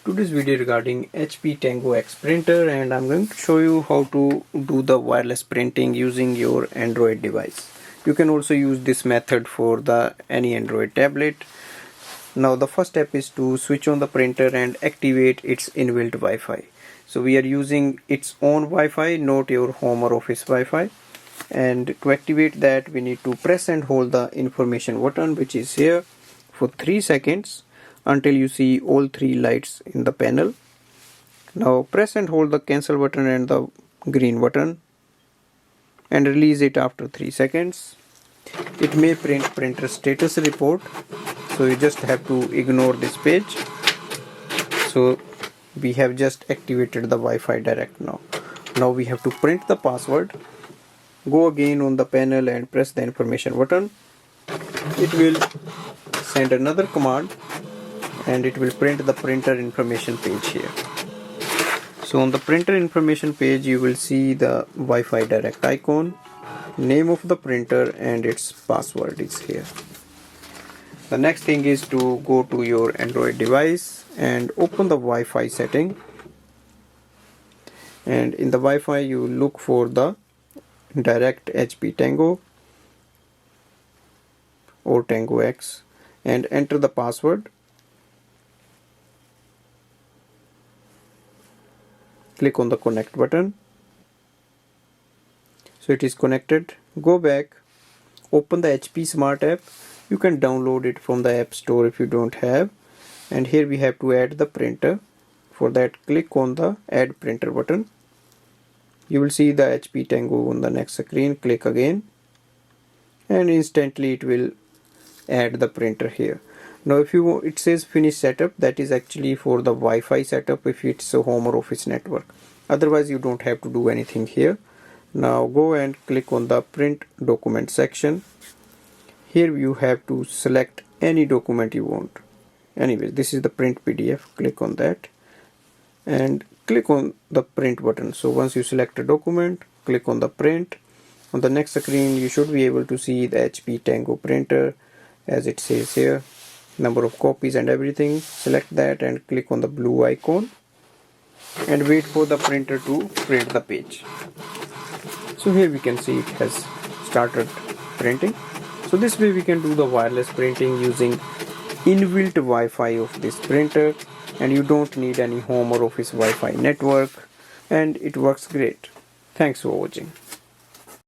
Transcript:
Today's video regarding HP Tango X printer, and I'm going to show you how to do the wireless printing using your Android device. You can also use this method for any Android tablet. Now the first step is to switch on the printer and activate its inbuilt Wi-Fi. So we are using its own Wi-Fi, not your home or office Wi-Fi. And to activate that, we need to press and hold the information button, which is here, for 3 seconds until you see all 3 lights in the panel. Now press and hold the cancel button and the green button and release it after 3 seconds. It may print printer status report, so you just have to ignore this page. So we have just activated the Wi-Fi direct now. Now we have to print the password. Go again on the panel and press the information button. It will send another command and it will print the printer information page here. So on the printer information page you will see the Wi-Fi direct icon, name of the printer and its password is here. The next thing is to go to your Android device and open the Wi-Fi setting, and in the Wi-Fi you look for the direct HP Tango or Tango X and enter the password. Click on the connect button. So it is connected. Go back, open the HP Smart app. You can download it from the App Store if you don't have. And here we have to add the printer. For that, click on the add printer button. You will see the HP Tango on the next screen. Click again and instantly it will add the printer here. Now if it says finish setup, that is actually for the Wi-Fi setup if it's a home or office network. Otherwise you don't have to do anything here. Now go and click on the print document section. Here you have to select any document you want. Anyways, this is the print PDF. Click on that and click on the print button. So once you select a document, click on the print. On the next screen you should be able to see the HP Tango printer as it says here, number of copies and everything. Select that and click on the blue icon and wait for the printer to print the page. So here we can see it has started printing. So this way we can do the wireless printing using inbuilt Wi-Fi of this printer, and you don't need any home or office Wi-Fi network, and it works great. Thanks for watching.